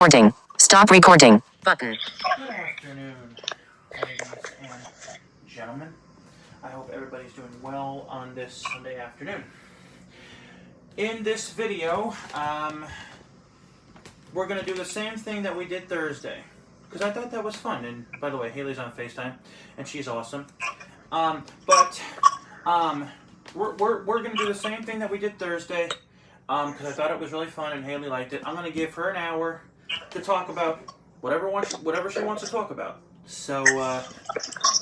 Recording. Stop recording. Button. Good afternoon, ladies and gentlemen. I hope everybody's doing well on this Sunday afternoon. In this video, we're going to do the same thing that we did Thursday, because I thought that was fun. And by the way, Haley's on FaceTime, and she's awesome. We're going to do the same thing that we did Thursday, because I thought it was really fun and Haley liked it. I'm going to give her an hour to talk about whatever she wants to talk about. So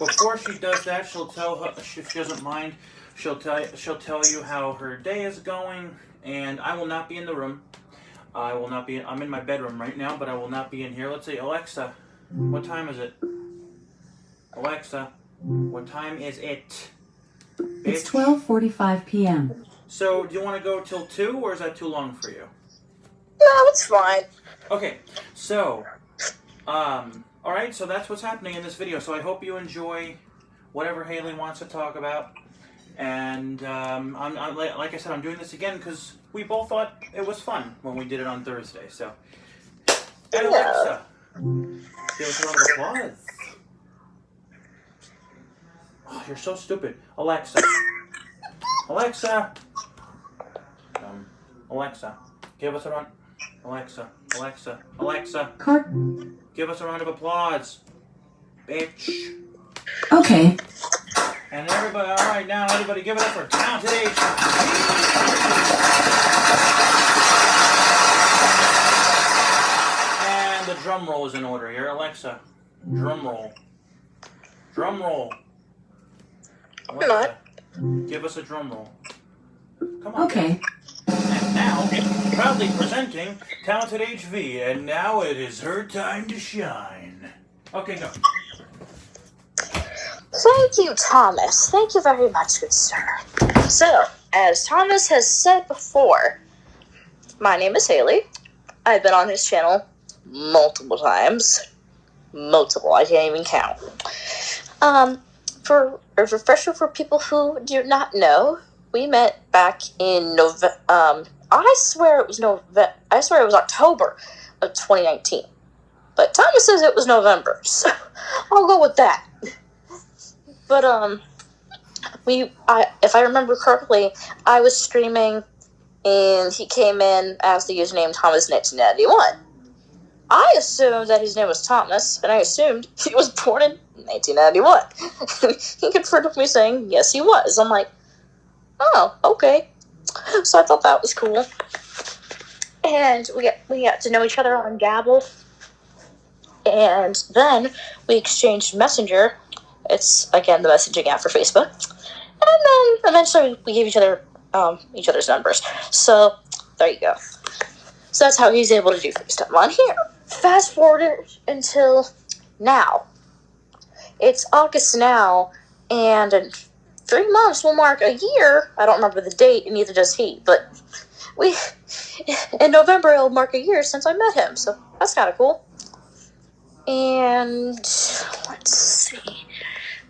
before she does that, she'll tell her, if she doesn't mind, she'll tell you how her day is going. And I will not be in the room. I'm in my bedroom right now, but I will not be in here. Let's see, Alexa, what time is it? Alexa, what time is it? It's 12:45 p.m. So do you want to go till 2, or is that too long for you? No, it's fine. Okay, so, alright, so that's what's happening in this video. So I hope you enjoy whatever Haley wants to talk about. And, like I said, I'm doing this again because we both thought it was fun when we did it on Thursday. So, and Alexa, give us a round of applause. Oh, you're so stupid. Alexa. Alexa, give us a round. Alexa, give us a round of applause, bitch. Okay. And everybody, all right, now everybody, give it up for Talented HV. And the drum roll is in order here, Alexa. Drum roll. Alexa, give us a drum roll. Come on. Okay. And now, proudly presenting Talented HV, and now it is her time to shine. Okay, go. Thank you, Thomas. Thank you very much, good sir. So, as Thomas has said before, my name is Haley. I've been on his channel multiple times. Multiple, I can't even count. For a refresher for people who do not know, we met back in I swear it was October of 2019. But Thomas says it was November, so I'll go with that. But if I remember correctly, I was streaming and he came in as the username Thomas1991. I assumed that his name was Thomas, and I assumed he was born in 1991. He confirmed with me saying, yes, he was. I'm like, oh, okay. So I thought that was cool. And we got to know each other on Gabble. And then we exchanged Messenger. It's, again, the messaging app for Facebook. And then eventually we gave each other's numbers. So there you go. So that's how he's able to do FaceTime on here. Fast forward until now. It's August now, and in 3 months will mark a year. I don't remember the date, and neither does he. But in November it'll mark a year since I met him, so that's kind of cool. And let's see,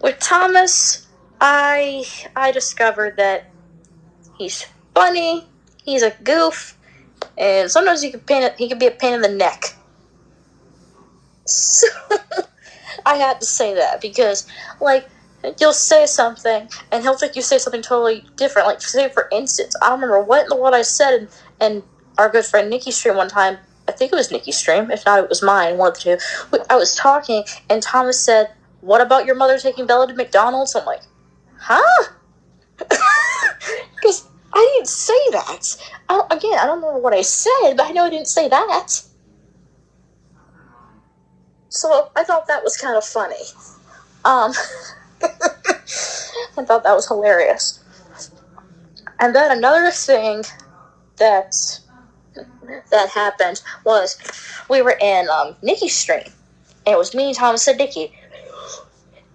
with Thomas, I discovered that he's funny, he's a goof, and sometimes he could be a pain in the neck. So I had to say that because, like, you'll say something, and he'll think you say something totally different. Like, say, for instance, I don't remember what in the world I said in our good friend Nikki's stream one time. I think it was Nikki's stream. If not, it was mine, one of the two. I was talking, and Thomas said, what about your mother taking Bella to McDonald's? I'm like, huh? Because I didn't say that. I don't remember what I said, but I know I didn't say that. So I thought that was kind of funny. I thought that was hilarious. And then another thing that happened was we were in Nikki's stream. And it was me, Thomas, and Nikki.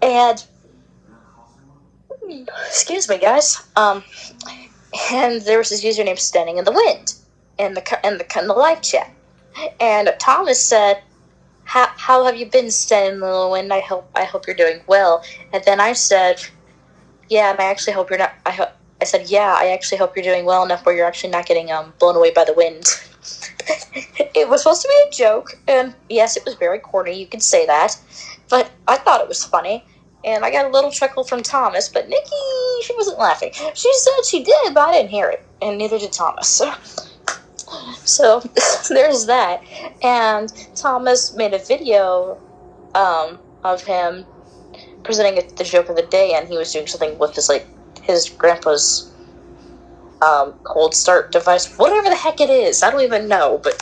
And excuse me, guys. And there was this username Standing in the Wind in the live chat. And Thomas said, How have you been, Standing in the Wind? I hope you're doing well. And then I said, yeah, I actually hope you're not. I said, yeah, I actually hope you're doing well enough where you're actually not getting blown away by the wind. It was supposed to be a joke, and yes, it was very corny, you could say that, but I thought it was funny, and I got a little chuckle from Thomas, but Nikki, she wasn't laughing. She said she did, but I didn't hear it, and neither did Thomas. So there's that, and Thomas made a video of him presenting the joke of the day, and he was doing something with his grandpa's cold start device, whatever the heck it is. I don't even know, but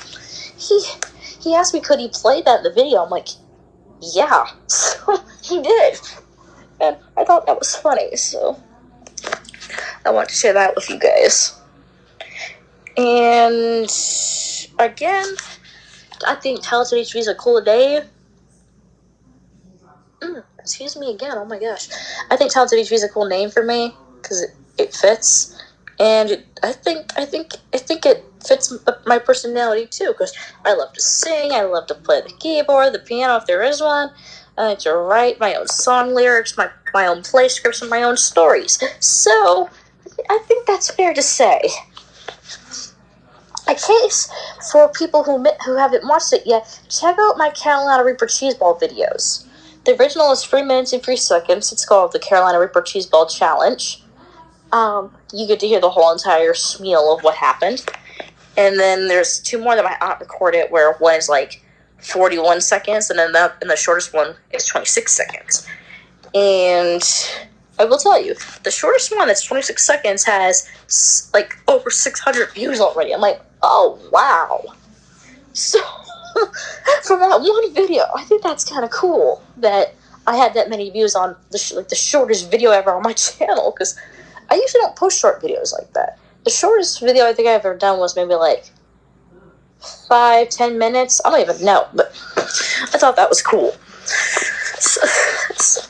he asked me could he play that in the video. I'm like, yeah. So he did, and I thought that was funny, so I want to share that with you guys. And again, I think Talented HV is a cool day. Excuse me again, oh my gosh. I think Talented HV is a cool name for me because it fits. And I think it fits my personality too, because I love to sing, I love to play the keyboard, the piano if there is one. I like to write my own song lyrics, my own play scripts, and my own stories. So I think that's fair to say. In case for people who haven't watched it yet, check out my Carolina Reaper Cheeseball videos. The original is 3 minutes and 3 seconds. It's called the Carolina Reaper Cheeseball Challenge. You get to hear the whole entire spiel of what happened. And then there's 2 more that my aunt recorded, where one is 41 seconds, and then the shortest one is 26 seconds. And I will tell you, the shortest one that's 26 seconds has over 600 views already. I'm like, oh wow. So from that one video, I think that's kind of cool that I had that many views on the shortest video ever on my channel, because I usually don't post short videos like that. The shortest video I think I've ever done was maybe 5-10 minutes. I don't even know, but I thought that was cool.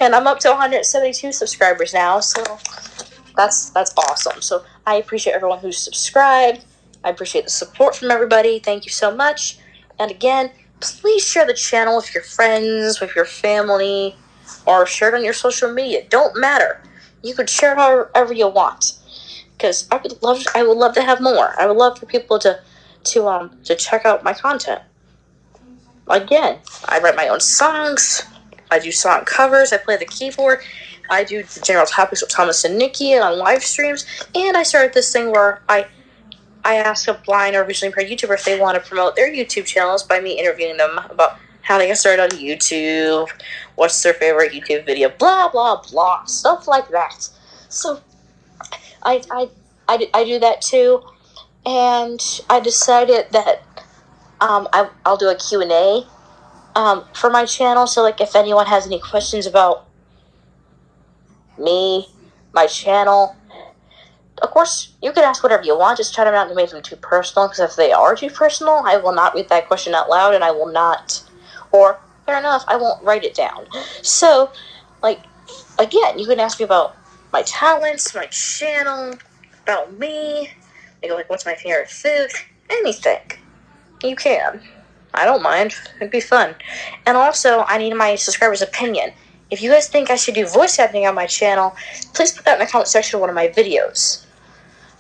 And I'm up to 172 subscribers now, so that's awesome. So I appreciate everyone who's subscribed. I appreciate the support from everybody. Thank you so much. And again, please share the channel with your friends, with your family, or share it on your social media. Don't matter. You could share it however you want, because I would love to have more. I would love for people to check out my content. Again, I write my own songs. I do song covers. I play the keyboard. I do the general topics with Thomas and Nikki on live streams. And I started this thing where I ask a blind or visually impaired YouTuber if they want to promote their YouTube channels by me interviewing them about how they got started on YouTube, what's their favorite YouTube video, blah, blah, blah, stuff like that. So I do that too. And I decided that I'll do a Q&A for my channel. So if anyone has any questions about me, my channel, of course, you can ask whatever you want. Just try not to make them too personal, because if they are too personal, I will not read that question out loud, and I will not, or fair enough, I won't write it down. So, again, you can ask me about my talents, my channel, about me, what's my favorite food, anything. You can. I don't mind. It'd be fun. And also, I need my subscribers' opinion. If you guys think I should do voice acting on my channel, please put that in the comment section of one of my videos,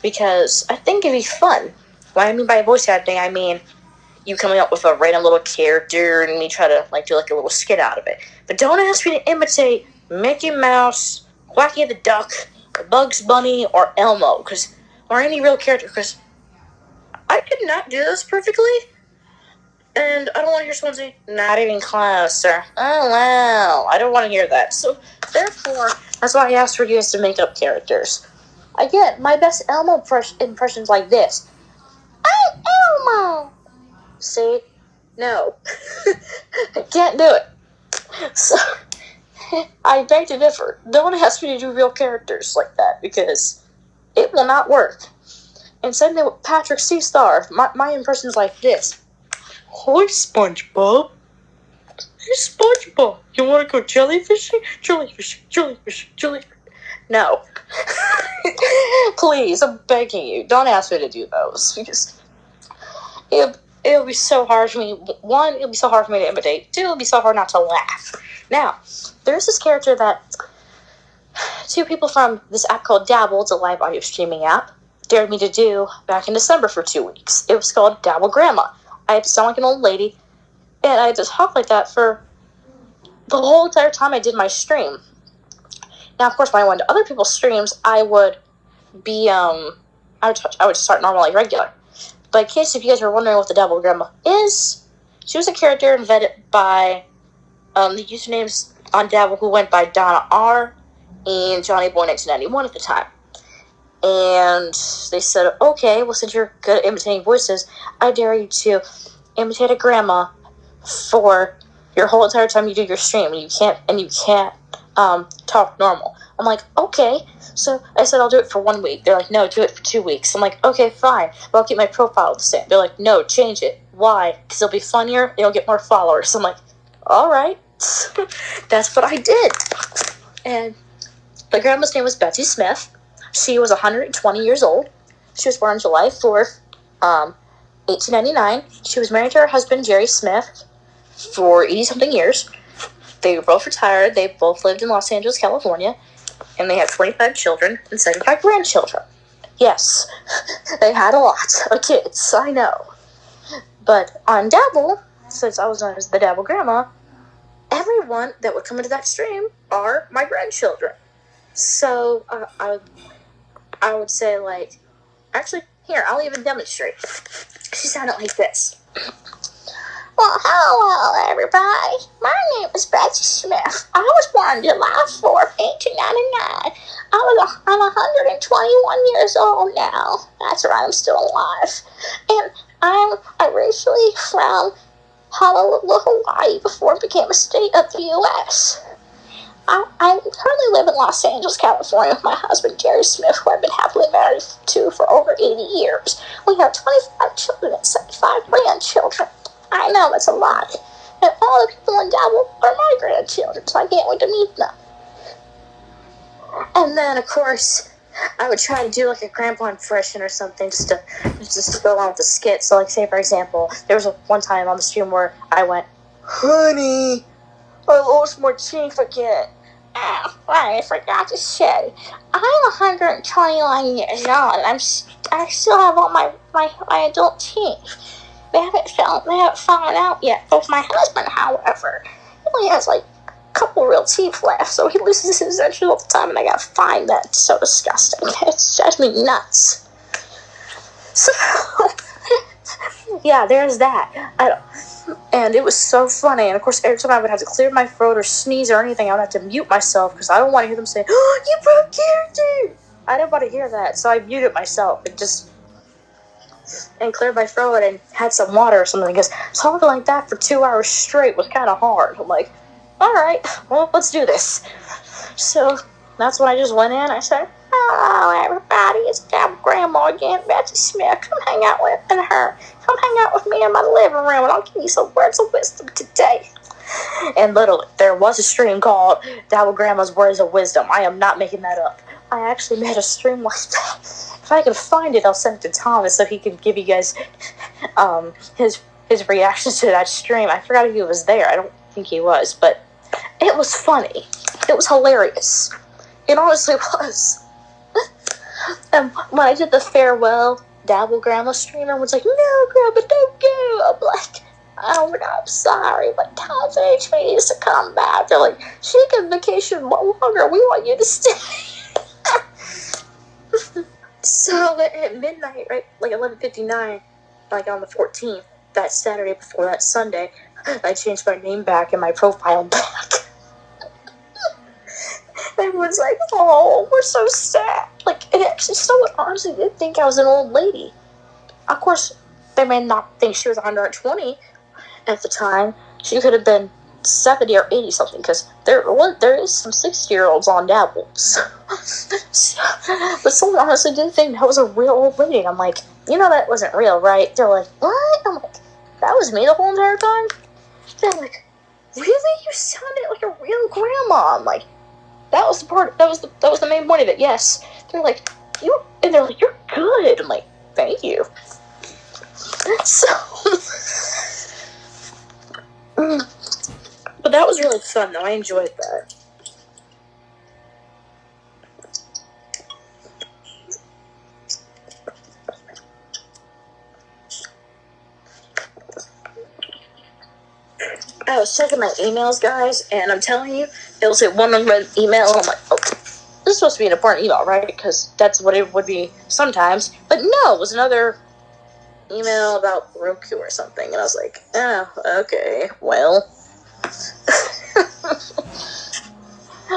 because I think it'd be fun. What I mean by voice acting, I mean you coming up with a random little character and me try to do a little skit out of it. But don't ask me to imitate Mickey Mouse, Quacky the Duck, Bugs Bunny, or Elmo, or any real character, because I could not do this perfectly. And I don't want to hear someone say, not even close, or, oh, wow. I don't want to hear that. So, therefore, that's why I asked for you guys to make up characters. Again, my best Elmo impression's like this. I'm Elmo! See? No. I can't do it. So, I beg to differ. Don't ask me to do real characters like that, because it will not work. And same thing with Patrick C. Star. My impression's like this. Hi, SpongeBob. Hey, SpongeBob. You want to go jellyfishing? Jellyfishing. No. Please, I'm begging you. Don't ask me to do those, because it'll be so hard for me. One, it'll be so hard for me to imitate. Two, it'll be so hard not to laugh. Now, there's this character that 2 people from this app called Dabble. It's a live audio streaming app. dared me to do back in December for 2 weeks. It was called Dabble Grandma. I had to sound like an old lady, and I had to talk like that for the whole entire time I did my stream. Now, of course, when I went to other people's streams, I would be, I would start normal like regular. But in case if you guys are wondering what the Dabble Grandma is, she was a character invented by the usernames on Dabble who went by Donna R and Johnny Boy 1991 at the time. And they said, okay, well, since you're good at imitating voices, I dare you to imitate a grandma for your whole entire time you do your stream, and you can't talk normal. I'm like, okay. So I said, I'll do it for 1 week. They're like, no, do it for 2 weeks. I'm like, okay, fine, but I'll keep my profile the same. They're like, no, change it. Why? Because it'll be funnier and you'll get more followers. I'm like, all right. That's what I did. And the grandma's name was Betsy Smith. She was 120 years old. She was born July 4th, 1899. She was married to her husband, Jerry Smith, for 80-something years. They were both retired. They both lived in Los Angeles, California. And they had 25 children and 75 grandchildren. Yes, they had a lot of kids, I know. But on Dabble, since I was known as the Dabble Grandma, everyone that would come into that stream are my grandchildren. So I would say, like, actually, here, I'll even demonstrate. She sounded like this. Well, hello, everybody. My name is Betsy Smith. I was born July 4th, 1899. I'm 121 years old now. That's right, I'm still alive. And I'm originally from Honolulu, Hawaii, before it became a state of the U.S. I currently live in Los Angeles, California with my husband, Jerry Smith, who I've been happily married to for over 80 years. We have 25 children and 75 grandchildren. I know, that's a lot. And all the people in Dabble are my grandchildren, so I can't wait to meet them. And then, of course, I would try to do like a grandpa impression or something just to go along with the skit. So, like, say, for example, there was one time on the stream where I went, honey, I lost my teeth again. Oh, I forgot to say, I'm 121 years old, and I still have all my adult teeth. They haven't fallen out yet. Both my husband, however, he only has like a couple real teeth left, so he loses his dentures all the time, and I gotta find that. It's so disgusting. It drives me nuts. So, yeah, there's that. And it was so funny. And of course, every time I would have to clear my throat or sneeze or anything, I would have to mute myself because I don't want to hear them say, "Oh, you broke character." I didn't want to hear that, so I muted myself and cleared my throat and had some water or something, because talking like that for 2 hours straight was kind of hard. I'm like, all right, well, let's do this. So that's when I just went in. I said, hello, everybody, it's Dabble Grandma again, Betsy Smith. Come hang out with her. Come hang out with me in my living room, and I'll give you some words of wisdom today. And literally, there was a stream called Dabble Grandma's Words of Wisdom. I am not making that up. I actually made a stream like that. If I can find it, I'll send it to Thomas so he can give you guys his reactions to that stream. I forgot if he was there. I don't think he was, but it was funny. It was hilarious. It honestly was. And when I did the farewell Dabble Grandma stream, everyone's like, no, Grandma, don't go. I'm like, oh, no, I'm sorry, but Tom's HP needs to come back. They're like, she can vacation longer. We want you to stay. So at midnight, right, like 11:59, like on the 14th, that Saturday before that Sunday, I changed my name back and my profile back. Everyone's like, oh, we're so sad. Like, it actually, someone honestly did think I was an old lady. Of course, they may not think she was 120 at the time. She could have been 70 or 80 something, because there is some 60-year-olds on Dabble. But someone honestly did think that was a real old lady. And I'm like, you know that wasn't real, right? They're like, what? I'm like, that was me the whole entire time? They're like, really? You sounded like a real grandma. I'm like, that was the main point of it, yes. They're like, you're good. I'm like, thank you. So but that was really fun, though. I enjoyed that. I was checking my emails, guys, and I'm telling you, it was like one unread email. I'm like, oh, this is supposed to be an important email, right? Because that's what it would be sometimes. But no, it was another email about Roku or something, and I was like, oh, okay, well.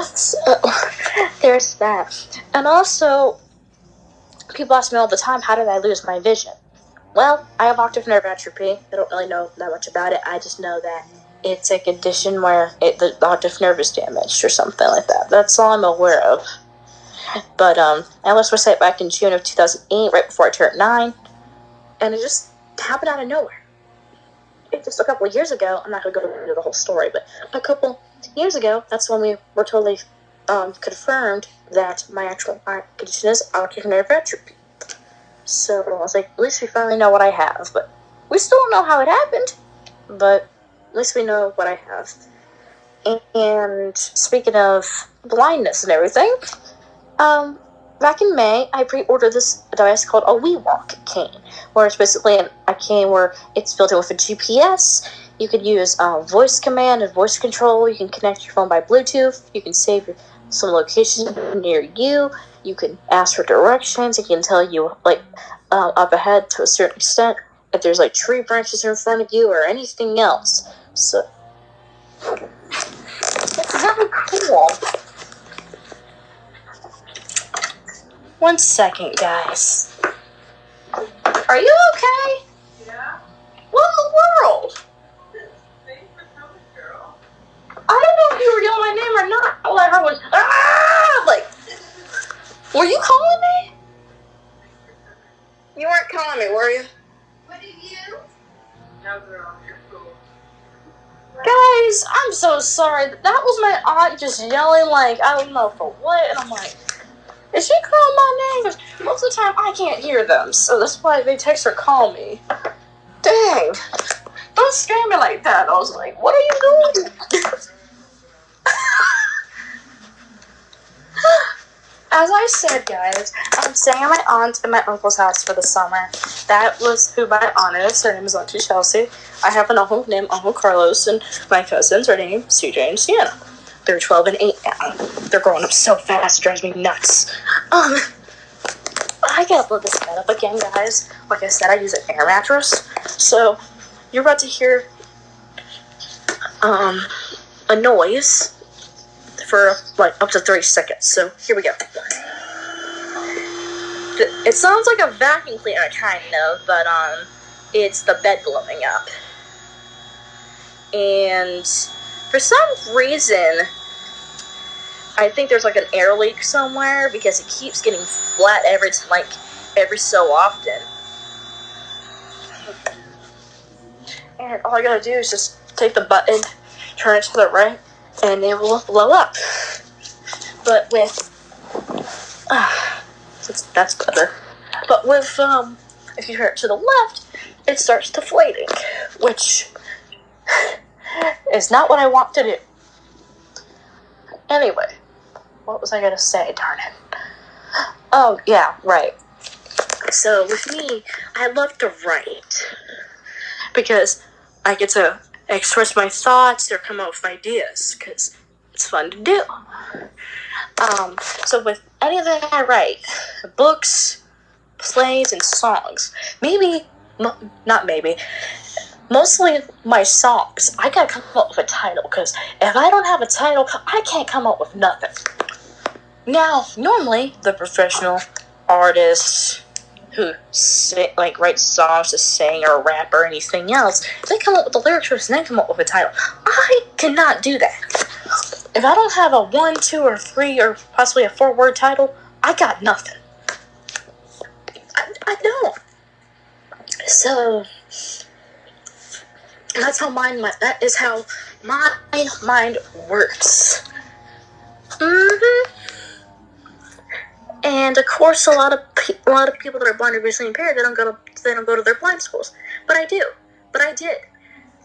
So, there's that. And also, people ask me all the time, how did I lose my vision? Well, I have optic nerve atrophy. I don't really know that much about it. I just know that it's a condition where the optic nerve is damaged or something like that. That's all I'm aware of. But I lost my sight back in June of 2008, right before I turned 9. And it just happened out of nowhere. Just a couple of years ago, I'm not going to go into the whole story, but a couple years ago, that's when we were totally confirmed that my actual condition is optic nerve atrophy. So I was like, at least we finally know what I have. But we still don't know how it happened, but at least we know what I have. And speaking of blindness and everything, back in May, I pre-ordered this device called a WeWalk cane, where it's basically a cane where it's built in with a GPS. You can use voice command and voice control. You can connect your phone by Bluetooth. You can save some locations near you. You can ask for directions. It can tell you, like, up ahead to a certain extent if there's, like, tree branches in front of you or anything else. So, it's really cool. One second, guys. Are you okay? Yeah? What in the world? Thanks for coming, girl. I don't know if you were yelling my name or not. All I heard was, ah! Like, were you calling me? You weren't calling me, were you? What are you? No, girl. You're cool. Guys, I'm so sorry. That was my aunt just yelling, like, I don't know for what. And I'm like, is she calling my name? 'Cause most of the time I can't hear them. So that's why they text or call me. Dang. Don't scare me like that. I was like, what are you doing? As I said, guys, I'm staying at my aunt and my uncle's house for the summer. That was who my aunt is. Her name is Auntie Chelsea. I have an uncle named Uncle Carlos, and my cousins are named CJ and Sienna. They're 12 and 8 now. They're growing up so fast, it drives me nuts. I gotta blow this bed up again, guys. Like I said, I use an air mattress. So, you're about to hear a noise for like up to 30 seconds. So here we go. It sounds like a vacuum cleaner, kind of, but it's the bed blowing up. And for some reason, I think there's like an air leak somewhere because it keeps getting flat every so often. And all I gotta do is just take the button, turn it to the right, and it will blow up. But with that's better. But with if you turn it to the left, it starts deflating, which is not what I want to do. Anyway, what was I gonna say? Darn it. Oh yeah, right. So with me, I love to write because I get to express my thoughts or come up with ideas because it's fun to do. So with anything I write, books, plays, and songs, mostly my songs, I gotta come up with a title because if I don't have a title, I can't come up with nothing. Now, normally, the professional artists who write songs to sing or rap or anything else, they come up with the lyrics first and then come up with a title. I cannot do that. If I don't have a 1, 2, or 3, or possibly a 4-word title, I got nothing. I don't. So that is how my mind works. And of course, a lot of people that are blind or visually impaired, they don't go to their blind schools. But I do. But I did.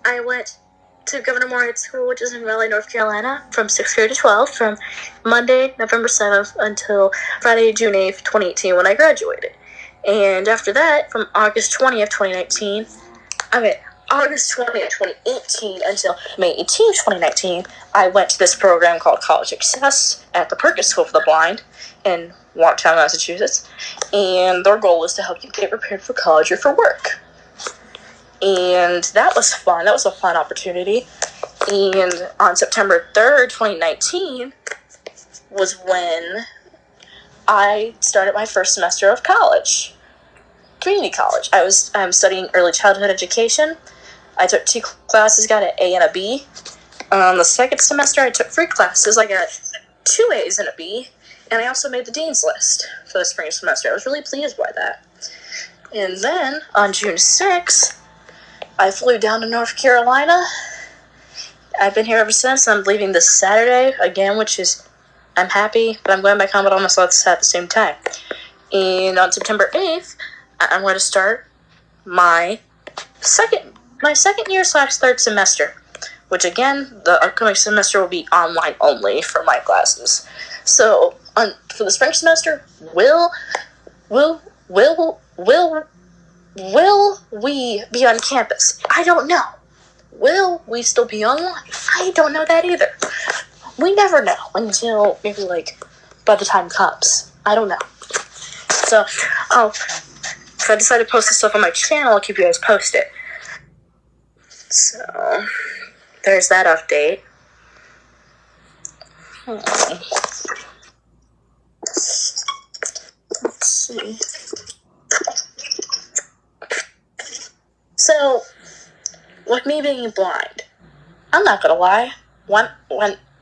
I went to Governor Moorhead School, which is in Raleigh, North Carolina, from 6th grade to 12th, from Monday, November 7th, until Friday, June 8th, 2018, when I graduated. And after that, from August 20th, 2019, August 20th, 2018 until May 18th, 2019, I went to this program called College Access at the Perkins School for the Blind in Watertown, Massachusetts. And their goal is to help you get prepared for college or for work. And that was fun. That was a fun opportunity. And on September 3rd, 2019 was when I started my first semester of college. Community college. I'm studying early childhood education. I took 2 classes, got an A and a B. The second semester, I took 3 classes. I got 2 A's and a B, and I also made the dean's list for the spring semester. I was really pleased by that. And then, on June 6th, I flew down to North Carolina. I've been here ever since. I'm leaving this Saturday again, which is, I'm happy, but I'm going back home, but almost at the same time. And on September 8th, I'm going to start my second year / third semester, which again, the upcoming semester will be online only for my classes. So, for the spring semester, will we be on campus? I don't know. Will we still be online? I don't know that either. We never know until maybe by the time comes. I don't know. So, if I decide to post this stuff on my channel, I'll keep you guys posted. So, there's that update. Let's see. So, with me being blind, I'm not gonna lie. When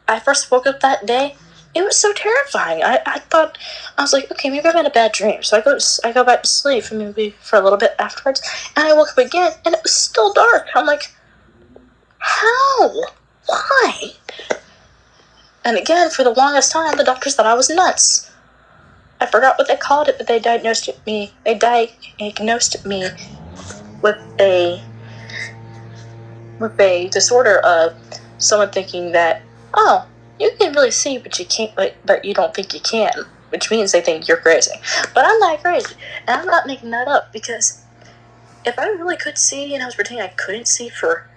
I first woke up that day, it was so terrifying. I thought, I was like, okay, maybe I've had a bad dream. So I go back to sleep for maybe for a little bit afterwards, and I woke up again, and it was still dark. I'm like, how? Why? And again, for the longest time, the doctors thought I was nuts. I forgot what they called it, but they diagnosed me. They diagnosed me with a disorder of someone thinking that, oh, you can really see, but you can't. But you don't think you can, which means they think you're crazy. But I'm not crazy, and I'm not making that up, because if I really could see and I was pretending I couldn't see for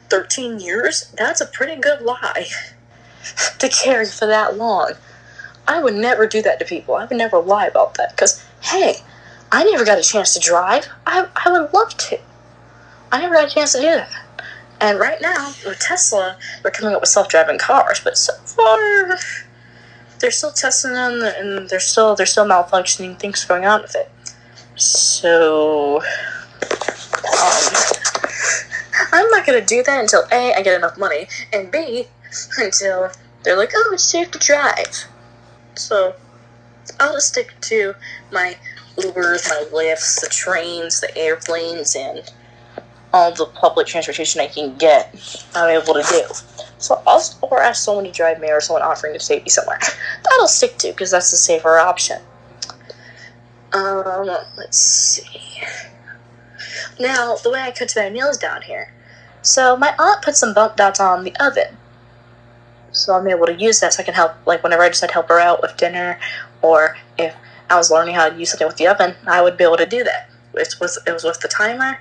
13 years, that's a pretty good lie to carry for that long. I would never do that to people. I would never lie about that, because, hey, I never got a chance to drive. I would love to. I never got a chance to do that. And right now, with Tesla, they're coming up with self-driving cars, but so far, they're still testing them, and they're still malfunctioning, things going on with it. So, I'm not going to do that until A, I get enough money, and B, until they're like, oh, it's safe to drive. So, I'll just stick to my Ubers, my Lyfts, the trains, the airplanes, and all the public transportation I can get, I'm able to do. So or ask someone to drive me, or someone offering to take me somewhere. That'll stick to, because that's the safer option. Let's see. Now, the way I cut my nails down here. So my aunt put some bump dots on the oven. So I'm able to use that so I can help, whenever I decide to help her out with dinner, or if I was learning how to use something with the oven, I would be able to do that. It was with the timer.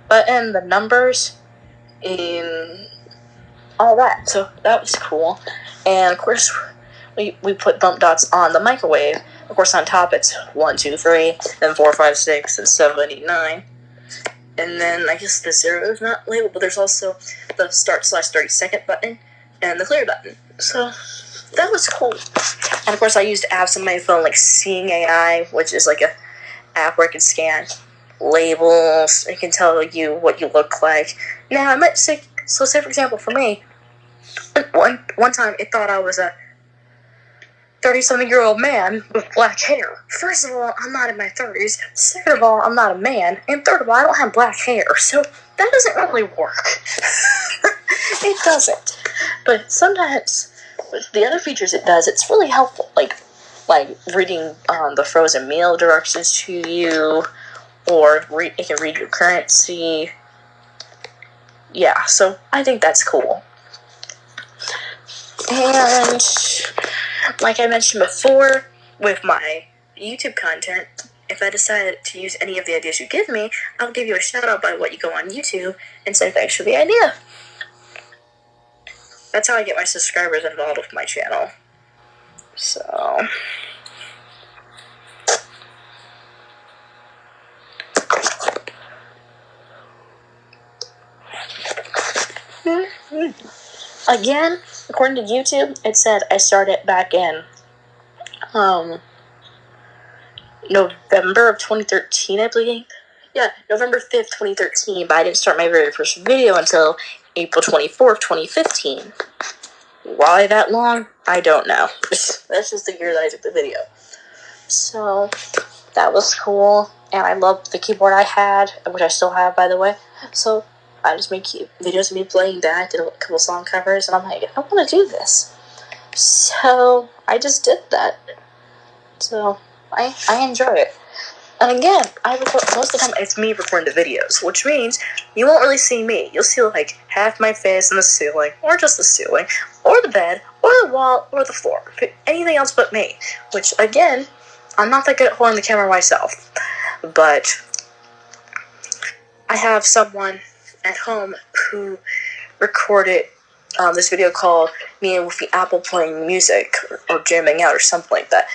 But in the numbers, in all that, so that was cool. And of course, we put bump dots on the microwave. Of course, on top it's 1, 2, 3, then 4, 5, 6, and 7, 8, 9. And then I guess the 0 is not labeled, but there's also the start/30-second button and the clear button. So that was cool. And of course, I used apps on my phone like Seeing AI, which is like a app where I can scan labels. It can tell you what you look like. Now, I might say, say for example, for me, one time it thought I was a 30-something-year-old man with black hair. First of all, I'm not in my 30s. Second of all, I'm not a man. And third of all, I don't have black hair. So that doesn't really work. It doesn't. But sometimes, with the other features it does, it's really helpful. Like reading the frozen meal directions to you, or it can read your currency. Yeah, so I think that's cool. And like I mentioned before, with my YouTube content, if I decide to use any of the ideas you give me, I'll give you a shout out by what you go on YouTube and say thanks for the idea. That's how I get my subscribers involved with my channel. So... Again, according to YouTube, it said I started back in November of 2013, I believe. Yeah, November 5th, 2013, but I didn't start my very first video until April 24th, 2015. Why that long? I don't know. That's just the year that I took the video. So, that was cool, and I loved the keyboard I had, which I still have, by the way. So, I just made videos of me playing that, did a couple song covers, and I'm like, I want to do this. So, I just did that. So, I enjoy it. And again, I record, most of the time it's me recording the videos, which means you won't really see me. You'll see like half my face in the ceiling, or just the ceiling, or the bed, or the wall, or the floor. Anything else but me. Which, again, I'm not that good at holding the camera myself. But I have someone at home who recorded this video called me and Wolfie Apple playing music or jamming out or something like that.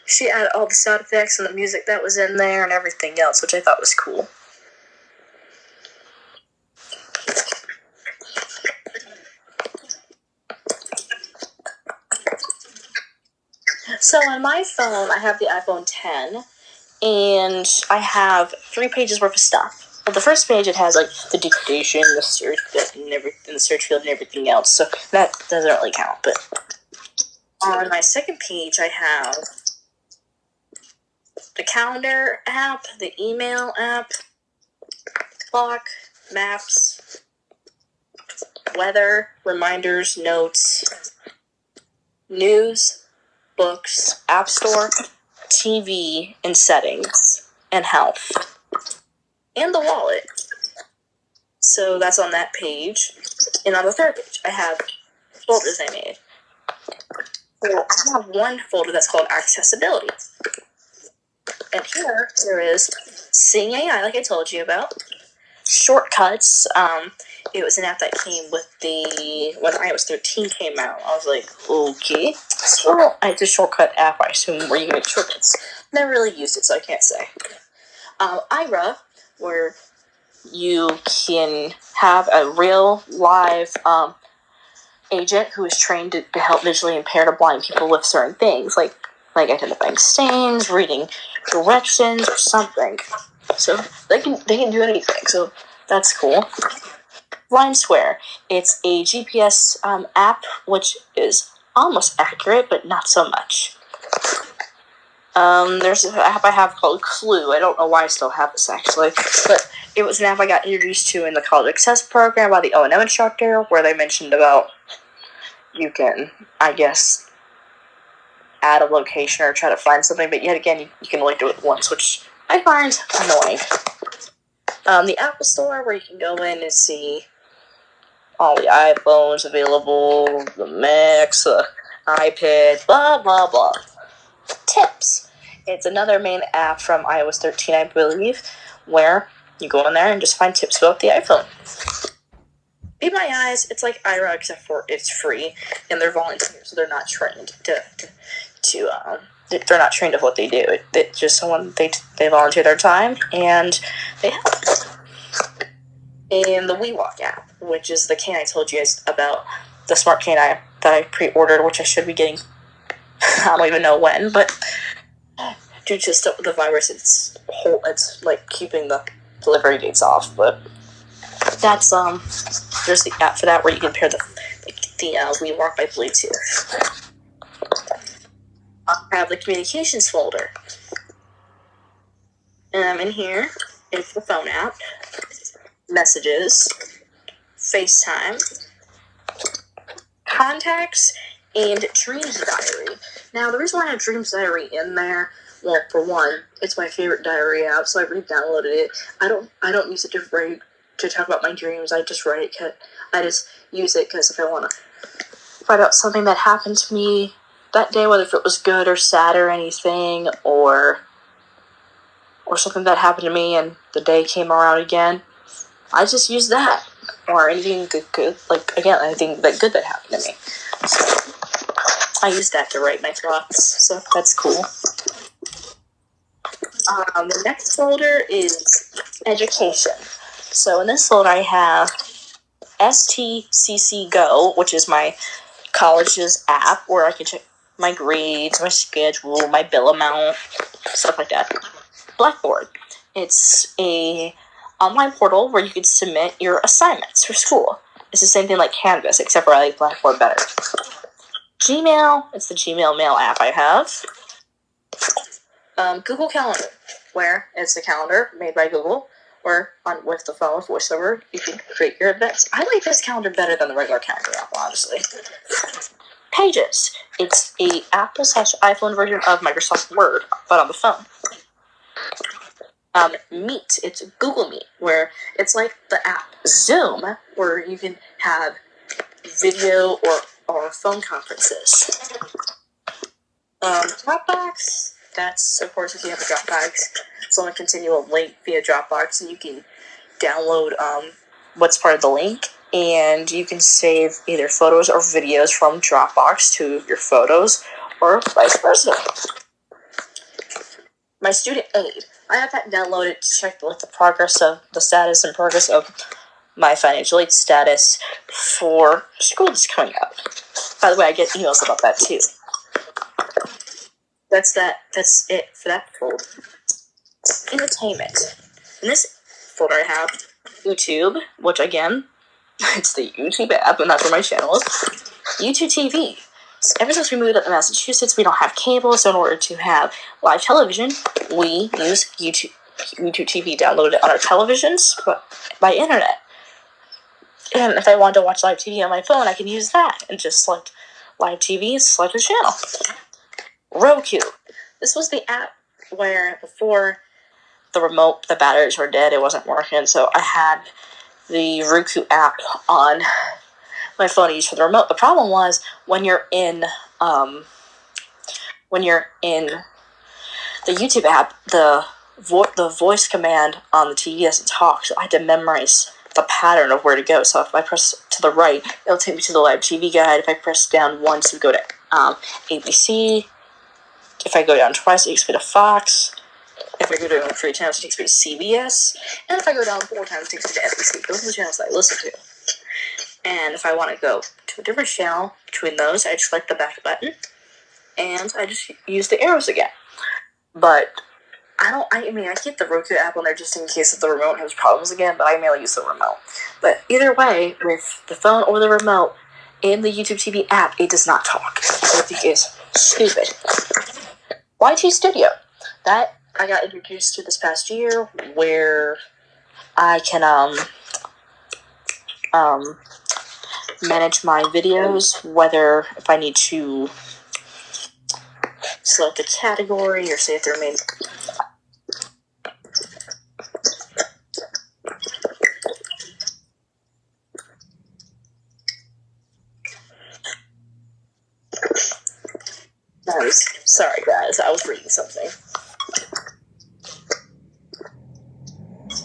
She added all the sound effects and the music that was in there and everything else, which I thought was cool. So on my phone, I have the iPhone 10, and I have 3 pages worth of stuff. On the first page, it has like the dictation, the search field, and the search field and everything else. So that doesn't really count. But on my second page, I have the calendar app, the email app, clock, maps, weather, reminders, notes, news, books, app store, TV, and settings, and health, and the wallet. So that's on that page. And on the third page, I have folders I made. So I have one folder that's called Accessibility. And here, there is Sing AI, like I told you about. Shortcuts. It was an app that came with when iOS 13 came out. I was like, okay. So it's a shortcut app, I assume, where you can make shortcuts. Never really used it, so I can't say. Ira, where you can have a real live agent who is trained to help visually impaired or blind people with certain things, like identifying stains, reading directions, or something. So they can do anything. So that's cool. Blind Square. It's a GPS app, which is almost accurate, but not so much. There's an app I have called Clue. I don't know why I still have this, actually. But it was an app I got introduced to in the College Access program by the O&M instructor, where they mentioned about you can, I guess, add a location or try to find something, but yet again, you can only do it once, which I find annoying. The Apple Store, where you can go in and see all the iPhones available, the Macs, the iPad, blah, blah, blah. Tips. It's another main app from iOS 13, I believe, where you go in there and just find tips about the iPhone. Be My Eyes, it's like Ira, except for it's free, and they're volunteers, so they're not trained they're not trained of what they do. It's just someone, they volunteer their time, and they help. And the WeWalk app, which is the cane I told you guys about, the smart cane that I pre-ordered, which I should be getting, I don't even know when, but due to the virus, it's like keeping the delivery dates off, but that's, there's the app for that where you can pair the WeWalk by Bluetooth. I have the communications folder. In here is the phone app, messages, FaceTime, contacts, and Dreams Diary. Now, the reason why I have Dreams Diary in there, well, for one, it's my favorite diary app, so I re-downloaded it. I don't use it to talk about my dreams. I just use it because if I want to find out something that happened to me that day, whether if it was good or sad or anything, or something that happened to me and the day came around again, I just use that. Or anything good, like, again, anything good that happened to me. So, I use that to write my thoughts, so that's cool. The next folder is education. So in this folder I have STCC Go, which is my college's app where I can check my grades, my schedule, my bill amount, stuff like that. Blackboard. It's a online portal where you can submit your assignments for school. It's the same thing like Canvas, except for I like Blackboard better. Gmail. It's the Gmail mail app I have. Google Calendar, where it's a calendar made by Google, where with the phone with VoiceOver, you can create your events. I like this calendar better than the regular calendar app, honestly. Pages. It's a Apple/iPhone version of Microsoft Word, but on the phone. Meet. It's Google Meet, where it's like the app Zoom, where you can have video or phone conferences. Dropbox. That's, of course, if you have a Dropbox, it's on a continual link via Dropbox, and you can download what's part of the link, and you can save either photos or videos from Dropbox to your photos, or vice versa. My student aid. I have that downloaded to check the status and progress of my financial aid status for school that's coming up. By the way, I get emails about that too. That's it for that folder. Entertainment. In this folder I have YouTube, which again, it's the YouTube app, and that's where my channel is. YouTube TV. So ever since we moved up to Massachusetts, we don't have cable, so in order to have live television, we use YouTube TV downloaded on our televisions by internet. And if I wanted to watch live TV on my phone, I can use that and just select live TV and select the channel. Roku. This was the app where before the batteries were dead, it wasn't working, so I had the Roku app on my phone to use for the remote. The problem was when you're in the YouTube app, the voice command on the TV doesn't talk, so I had to memorize the pattern of where to go. So if I press to the right, it'll take me to the live TV guide. If I press down once, we go to ABC. If I go down twice, it takes me to Fox. If I go down 3 times, it takes me to CBS. And if I go down 4 times, it takes me to NBC. Those are the channels that I listen to. And if I want to go to a different channel between those, I just select the back button. And I just use the arrows again. But I keep the Roku app on there just in case if the remote has problems again, but I mainly use the remote. But either way, with the phone or the remote, in the YouTube TV app, it does not talk. I think is stupid. YT Studio. That I got introduced to this past year, where I can manage my videos, whether if I need to select a category or say if they're made. Sorry guys, I was reading something.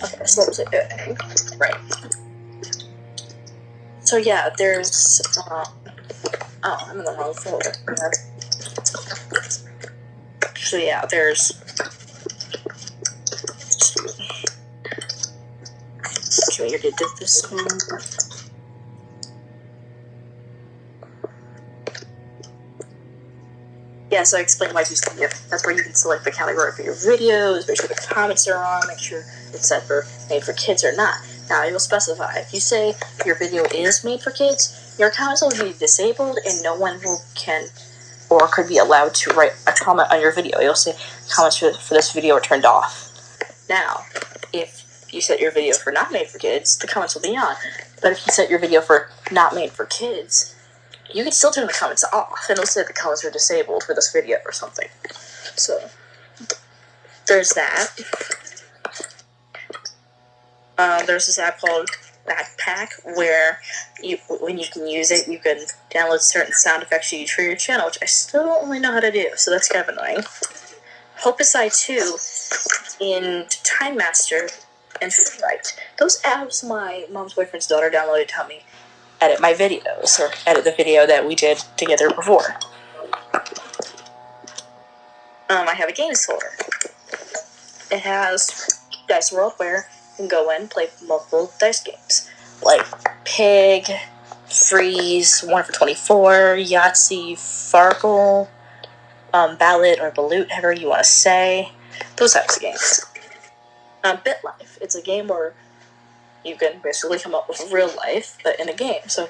Okay, so what was I doing? Right. So yeah, there's I'm in the wrong folder. So yeah, there's okay, we already did this one. Yeah, so I explained YT Studio. That's where you can select the category for your videos, make sure the comments are on, make sure it's set for made for kids or not. Now, it will specify. If you say your video is made for kids, your comments will be disabled and no one could be allowed to write a comment on your video. You'll say comments for this video are turned off. Now, if you set your video for not made for kids, the comments will be on. But if you set your video for not made for kids, you can still turn the comments off, and it'll say the comments are disabled for this video or something. So, there's that. There's this app called Backpack, where when you can use it, you can download certain sound effects you use for your channel, which I still don't really know how to do, so that's kind of annoying. Hopicide 2 and Time Master and Freeride. Those apps my mom's boyfriend's daughter downloaded to help me edit my videos, or edit the video that we did together before. I have a games folder. It has Dice World, where you can go in and play multiple dice games, like Pig, Freeze, 1 for 24, Yahtzee, Farkle, Ballot or Balut, however you want to say, those types of games. BitLife, it's a game where you can basically come up with real life, but in a game. So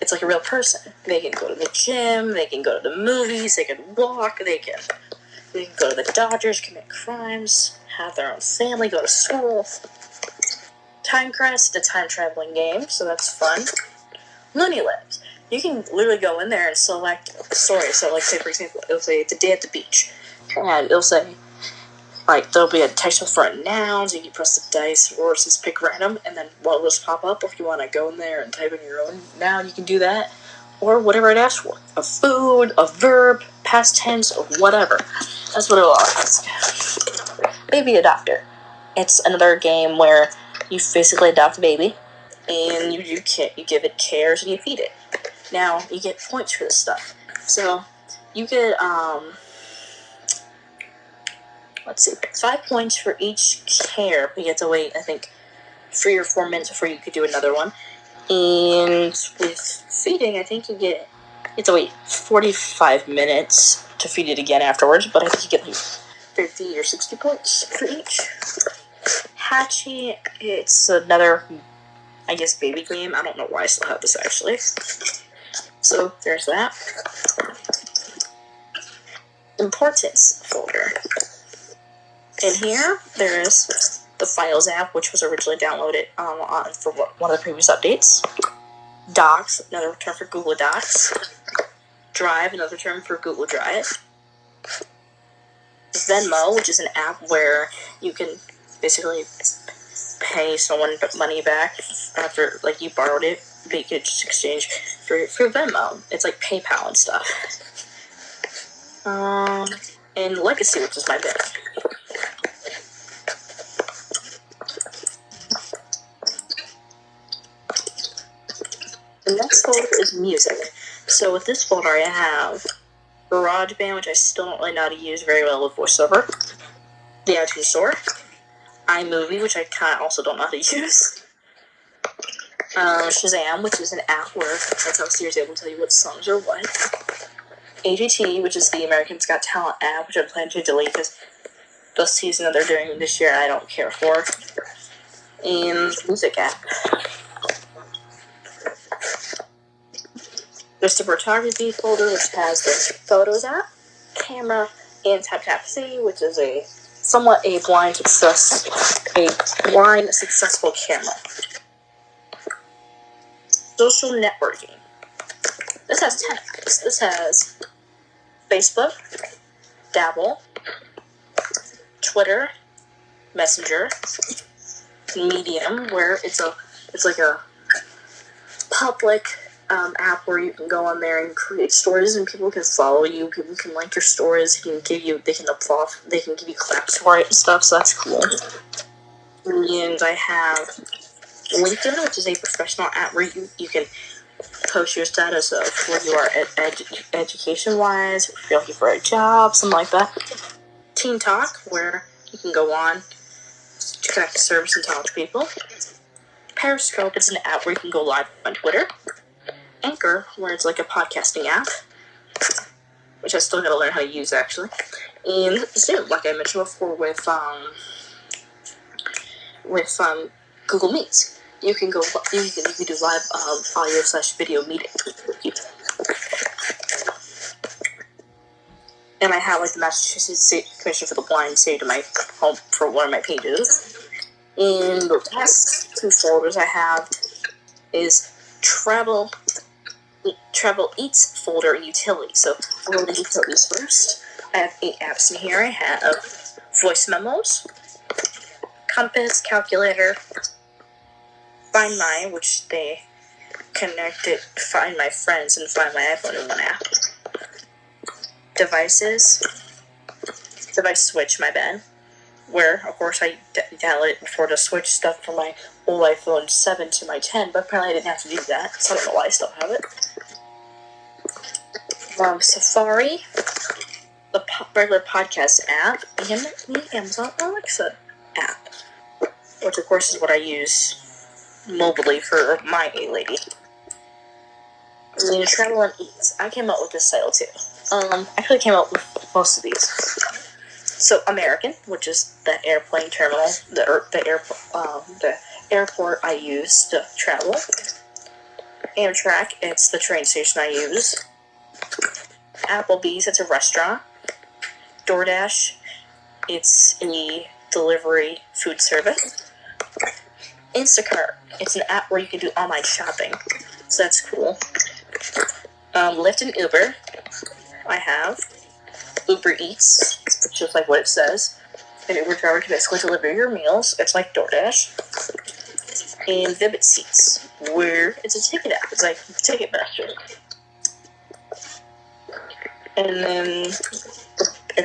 it's like a real person. They can go to the gym, they can go to the movies, they can walk, they can go to the Dodgers, commit crimes, have their own family, go to school. Timecrest, a time traveling game, so that's fun. Looney Labs. You can literally go in there and select a story. So, like, say, for example, it'll say, "The Day at the Beach." And it'll say, like, there'll be a text for a noun, so you can press the dice, or just pick random, and then what will just pop up. If you want to go in there and type in your own noun, you can do that. Or whatever it asks for. A food, a verb, past tense, or whatever. That's what it'll ask. Baby Adopter. It's another game where you basically adopt a baby, and you give it cares and you feed it. Now, you get points for this stuff. So, you get, let's see, 5 points for each care, but you have to wait, I think, 3 or 4 minutes before you could do another one. And with feeding, I think you have to wait 45 minutes to feed it again afterwards, but I think you get like 50 or 60 points for each. Hatchie, it's another, I guess, baby game. I don't know why I still have this, actually. So, there's that. Importance folder. In here, there is the Files app, which was originally downloaded for one of the previous updates. Docs, another term for Google Docs. Drive, another term for Google Drive. Venmo, which is an app where you can basically pay someone money back after, like, you borrowed it, but you could just exchange for Venmo. It's like PayPal and stuff. And Legacy, which is my bit. The next folder is music. So with this folder, I have GarageBand, which I still don't really know how to use very well with VoiceOver. The iTunes Store. iMovie, which I kind of also don't know how to use. Shazam, which is an app where that's how Siri's able to tell you what songs are what. AGT, which is the Americans Got Talent app, which I plan to delete because the season that they're doing this year I don't care for. And Music app. There's the photography folder, which has the Photos app, Camera, and TapTapC, which is a somewhat a blind successful camera. Social networking. This has 10 apps. This has Facebook, Dabble, Twitter, Messenger, Medium, where it's like a public app where you can go on there and create stories, and people can follow you. People can like your stories. They can give you claps for it and stuff. So that's cool. And I have LinkedIn, which is a professional app where you can post your status of where you are education-wise, if you're looking for a job, something like that. Teen Talk, where you can go on to connect to service and talk to people. Periscope is an app where you can go live on Twitter. Anchor, where it's like a podcasting app, which I still gotta learn how to use, actually. And Zoom, like I mentioned before, with Google Meet. You can do live audio/video meeting. And I have like the Massachusetts State Commission for the Blind saved in my home for one of my pages. And the last 2 folders I have is Travel Eats folder and Utilities. So I'll go to the utilities first. I have 8 apps in here. I have Voice Memos, Compass, Calculator, Find My, which they connect it, find my friends, and find my iPhone in one app. Devices. Device switch, my bad. Where, of course, I downloaded it before to switch stuff from my old iPhone 7 to my 10, but apparently I didn't have to do that, so I don't know why I still have it. Safari, the regular podcast app, and the Amazon Alexa app, which of course is what I use mobily for my A-Lady. And Travel and Eats, I came up with this title too. I actually came up with most of these. So American, which is the airplane terminal, the airport I use to travel. Amtrak, it's the train station I use. Applebee's, it's a restaurant. DoorDash, it's a delivery food service. Instacart, it's an app where you can do online shopping, so that's cool. Lyft and Uber, I have. Uber Eats, which is like what it says. An Uber driver can basically deliver your meals. It's like DoorDash. And Vivid Seats, where it's a ticket app. It's like Ticketmaster. And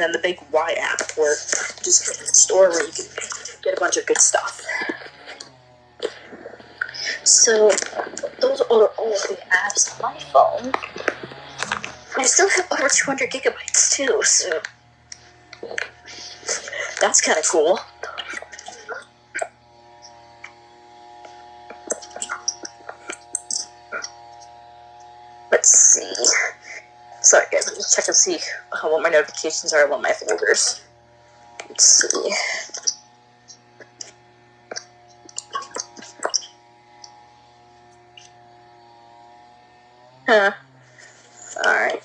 then the big Y app, where just a store where you can get a bunch of good stuff. So those are all of the apps on my phone. I still have over 200 gigabytes too, so that's kind of cool. Let's see. Sorry guys, let me check and see what my notifications are on my folders. Let's see. Huh. Alright.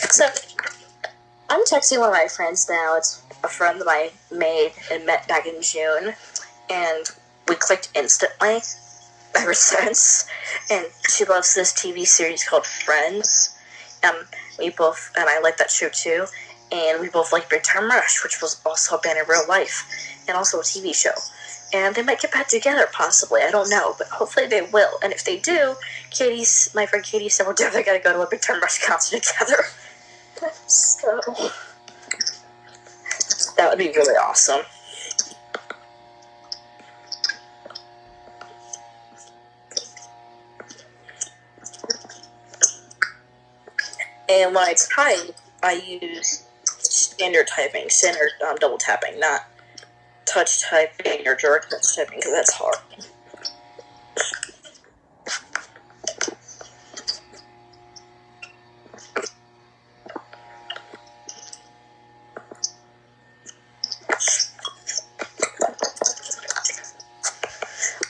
So, I'm texting one of my friends now. It's a friend that I made and met back in June, and we clicked instantly ever since. And she loves this TV series called Friends. And I like that show too. And we both like Big Time Rush, which was also a band in real life, and also a TV show. And they might get back together, possibly. I don't know, but hopefully they will. And if they do, my friend Katie said we're definitely gonna go to a Big Time Rush concert together. So that would be really awesome. And when I type, I use standard typing, standard double tapping, not touch typing or direct touch typing, because that's hard.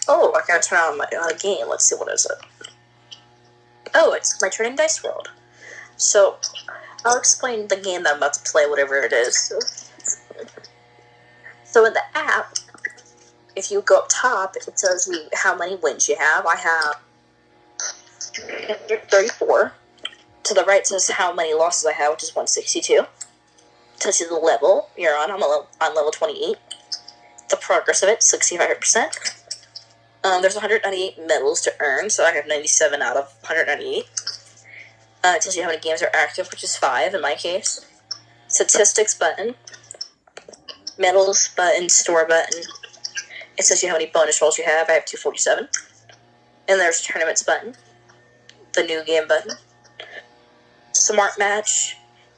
Oh, I gotta turn on my game. Let's see, what is it? Oh, it's my Turning Dice World. So, I'll explain the game that I'm about to play, whatever it is. So in the app, if you go up top, it tells you how many wins you have. I have 34. To the right says how many losses I have, which is 162. Tells you the level you're on. I'm on level 28. The progress of it, 65%. There's 198 medals to earn, so I have 97 out of 198. It tells you how many games are active, which is 5 in my case. Statistics button. Medals button, store button. It says you how many bonus rolls you have. I have 247. And there's tournaments button. The new game button. Smart match.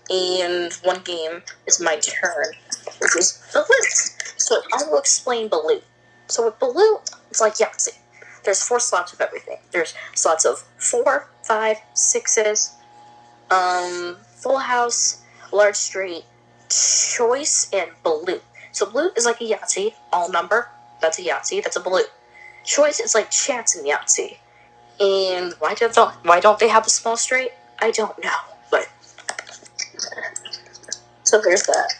And one game is my turn, which is Balut. So I will explain Balut. So with Balut, it's like Yahtzee. There's 4 slots of everything. There's slots of 4, 5, 6s, full house, large straight, choice, and Balut. So Balut is like a Yahtzee, all number. That's a Yahtzee. That's a Balut. Choice is like chance in Yahtzee. And why don't they have a small straight? I don't know. But So there's that.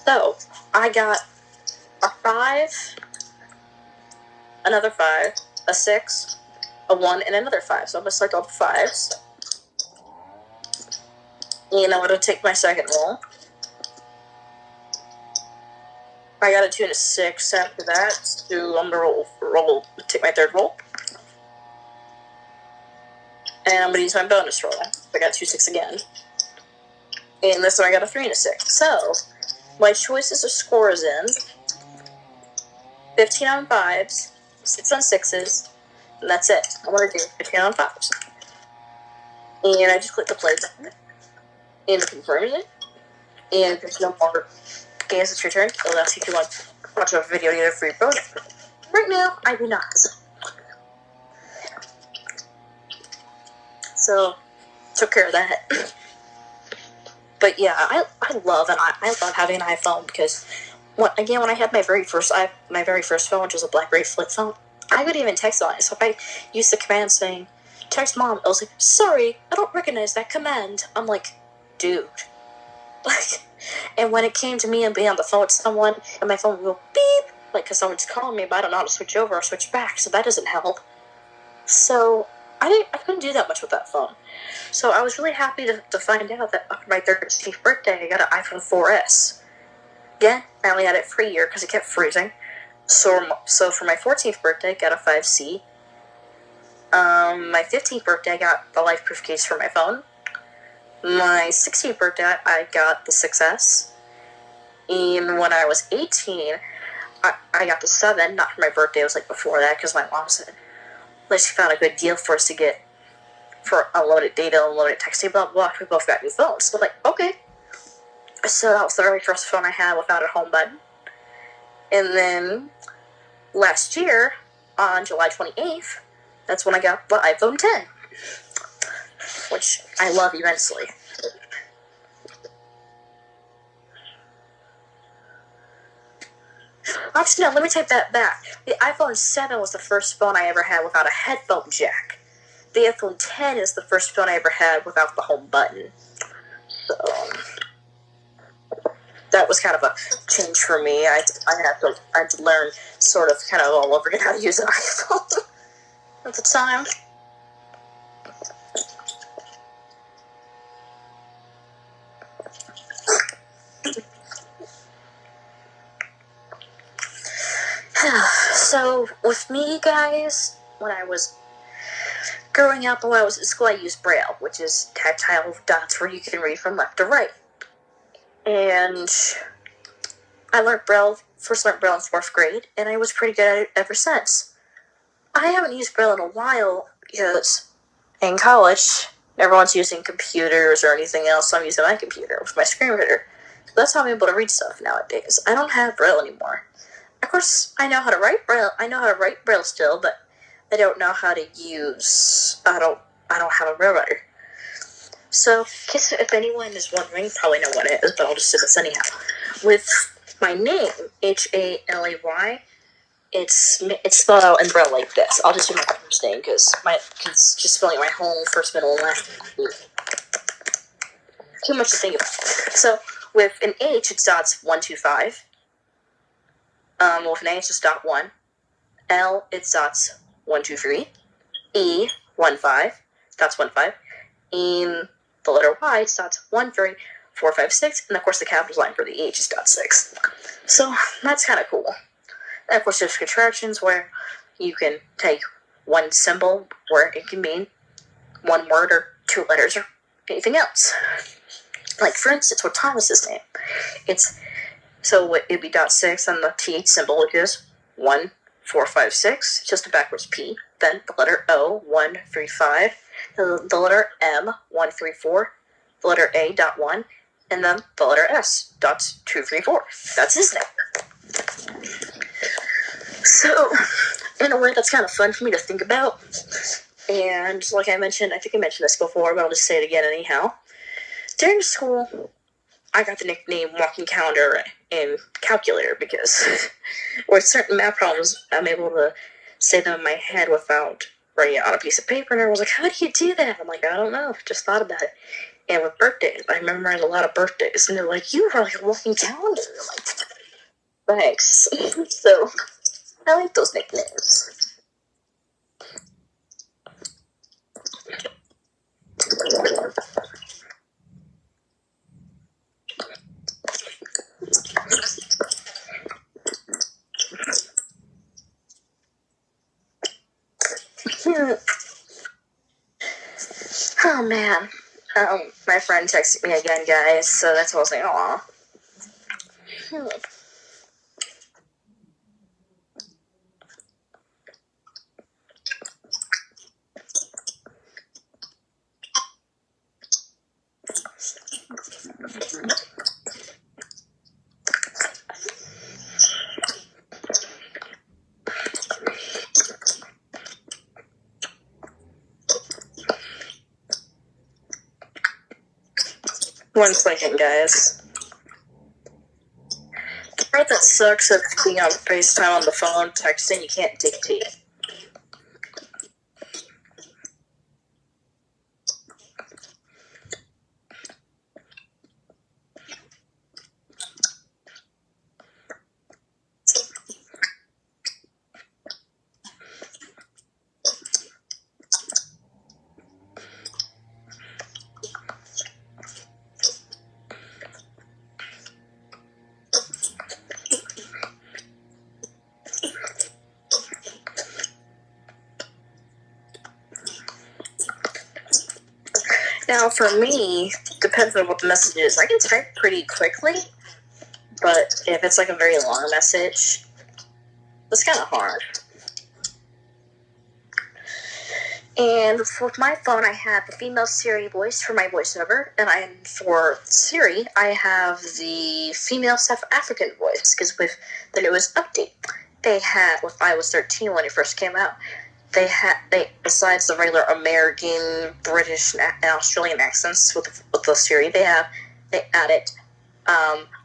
So I got a 5, another 5, a 6, a 1, and another 5. So I'm going to select all the 5s. And I'm going to take my second roll. I got a 2 and a 6 after that. So I'm going to take my third roll. And I'm going to use my bonus roll. I got 2 6 again. And this one I got a 3 and a 6. So my choices of scores in 15 on 5s, 6 on 6s, and that's it. I'm going to do 15 on 5s. And I just click the play button. And it confirms it. And there's no more games. It's your turn. It'll ask you if you want to watch a video to get a free bonus. Right now, I do not. So, took care of that. But yeah, I love having an iPhone because when I had my very first phone, which was a BlackBerry flip phone, I would even text on it. So if I used the command saying, text mom, I was like, sorry, I don't recognize that command. I'm like, dude. And when it came to me and being on the phone with someone, and my phone will beep, because someone's calling me, but I don't know how to switch over or switch back, so that doesn't help. So I couldn't do that much with that phone. So I was really happy to find out that after my 13th birthday, I got an iPhone 4S. Again, I only had it for a year because it kept freezing. So for my 14th birthday, I got a 5C. My 15th birthday, I got the LifeProof case for my phone. My 16th birthday, I got the 6S. And when I was 18, I got the 7. Not for my birthday, it was like before that because my mom said, she found a good deal for us to get for unlimited data, unlimited texting, blah, blah. We both got new phones. So I'm like, okay. So that was the very first phone I had without a home button. And then last year, on July 28th, that's when I got the iPhone 10, which I love immensely. Actually, no, let me take that back. The iPhone 7 was the first phone I ever had without a headphone jack. The iPhone 10 is the first phone I ever had without the home button. So that was kind of a change for me. I had to learn sort of kind of all over again how to use an iPhone at the time. So, with me, guys, when I was growing up, when I was at school, I used Braille, which is tactile dots where you can read from left to right. And I first learned Braille in 4th grade, and I was pretty good at it ever since. I haven't used Braille in a while because in college, everyone's using computers or anything else, so I'm using my computer with my screen reader. So that's how I'm able to read stuff nowadays. I don't have Braille anymore. Of course, I know how to write Braille. I know how to write Braille still, but I don't know how to use. I don't have a Braille writer. So, if anyone is wondering, probably know what it is, but I'll just say this anyhow. With my name, Haley, it's spelled out in Braille like this. I'll just do my first name because just spelling my whole first, middle, and last name. Too much to think about. So, with an H, it's dots 1, 2, 5. With an A, it's just dot 1. L, it's dots 1, 2, 3. E, 1, 5. Dots 1, 5. And the letter Y, it's dots 1, 3, 4, 5, 6. And of course, the capital line for the H is dot 6. So that's kind of cool. And of course, there's contractions where you can take one symbol where it can mean one word or 2 letters or anything else. Like, for instance, with Thomas's name, so it'd be dot 6 and the TH symbol, which is 1, 4, 5, 6, just a backwards P. Then the letter O, 1, 3, 5. The letter M, 1, 3, 4. The letter A, dot 1. And then the letter S, dots 2, 3, 4. That's his name. So, in a way, that's kind of fun for me to think about. And like I mentioned, I think I mentioned this before, but I'll just say it again anyhow. During school, I got the nickname Walking Calendar and Calculator because with certain math problems, I'm able to say them in my head without writing it on a piece of paper, and everyone was like, how do you do that? I'm like, I don't know, just thought about it. And with birthdays, I memorized a lot of birthdays, and they're like, you are like a walking calendar. I'm like, thanks. So, I like those nicknames. Oh man. My friend texted me again, guys, so that's what I was like, aw. One second, guys. The part that sucks of being on FaceTime on the phone, texting, you can't dictate. Now, for me, depends on what the message is. I can type pretty quickly, but if it's like a very long message, it's kind of hard. And with my phone, I have the female Siri voice for my voiceover, and for Siri, I have the female South African voice, because with the newest update, they had, with iOS 13 when it first came out, they besides the regular American, British, and Australian accents with the Siri, they added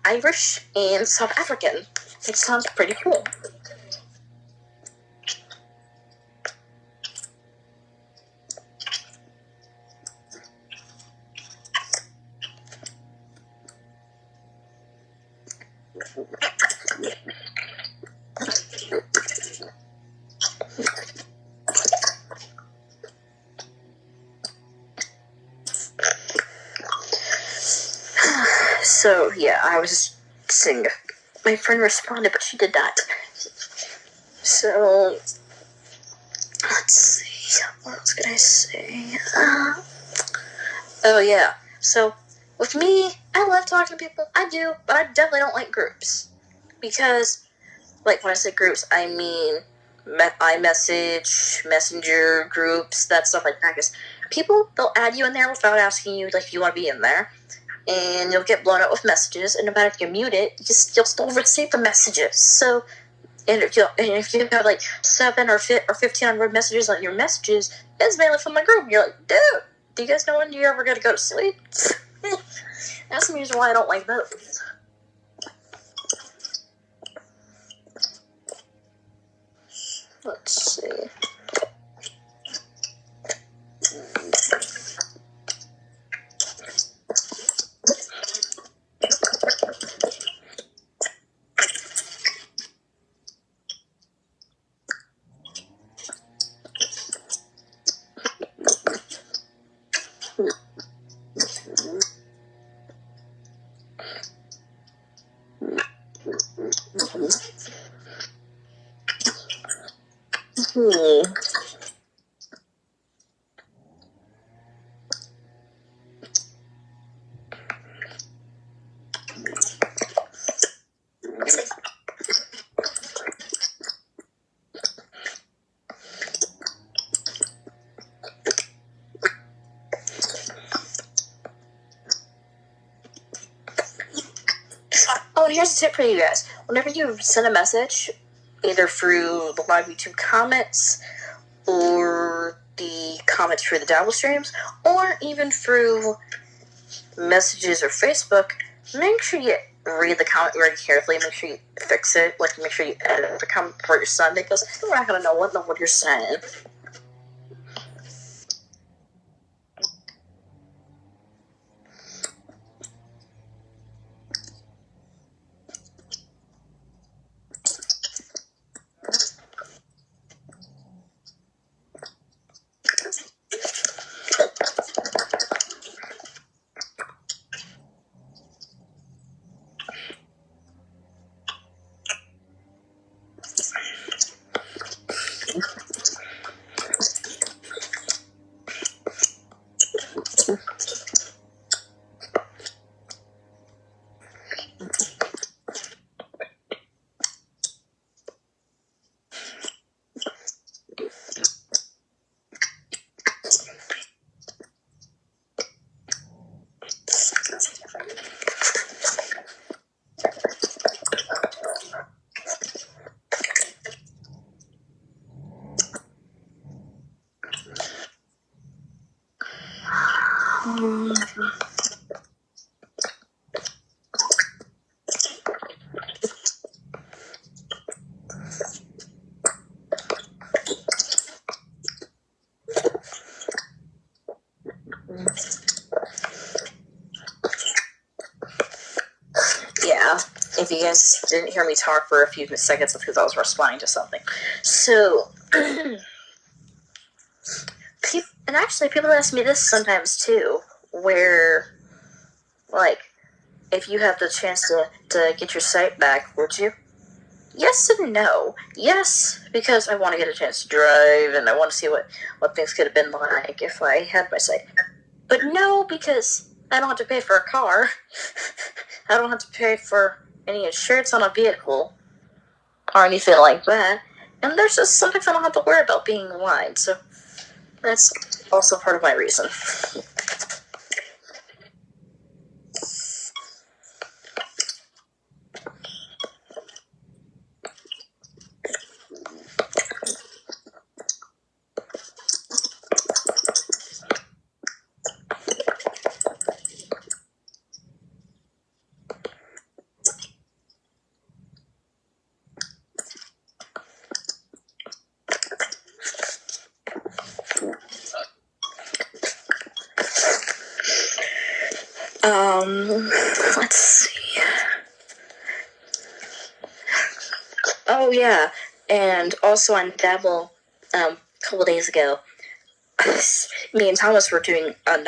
Irish and South African. It sounds pretty cool. So, yeah, I was just saying, my friend responded, but she did not. So, let's see, what else can I say? Oh, yeah, so, with me, I love talking to people, I do, but I definitely don't like groups. Because, like, when I say groups, I mean iMessage, Messenger, groups, that stuff like that. Because people, they'll add you in there without asking you, like, if you want to be in there. And you'll get blown up with messages, and no matter if you mute it, you'll still receive the messages. So, and if you have like 7 or 1,500 messages on your messages, it's mainly from my group. You're like, dude, do you guys know when you're ever gonna go to sleep? That's the reason why I don't like those. Let's see. Oh, and here's a tip for you guys. Whenever you send a message, either through the live YouTube comments, or the comments through the Dabble streams, or even through messages or Facebook, make sure you read the comment very carefully, make sure you fix it, like make sure you edit the comment before you send it, because we're not going to know what you're saying. Yeah, if you guys didn't hear me talk for a few seconds, it's because I was responding to something. So, and actually, people ask me this sometimes too, where, like, if you have the chance to get your sight back, would you? Yes and no. Yes, because I want to get a chance to drive, and I want to see what things could have been like if I had my sight. But no, because I don't have to pay for a car. I don't have to pay for any insurance on a vehicle or anything like that. And there's just sometimes I don't have to worry about being blind, so that's also part of my reason. Let's see. Oh, yeah. And also on Dabble, a couple days ago, me and Thomas were doing a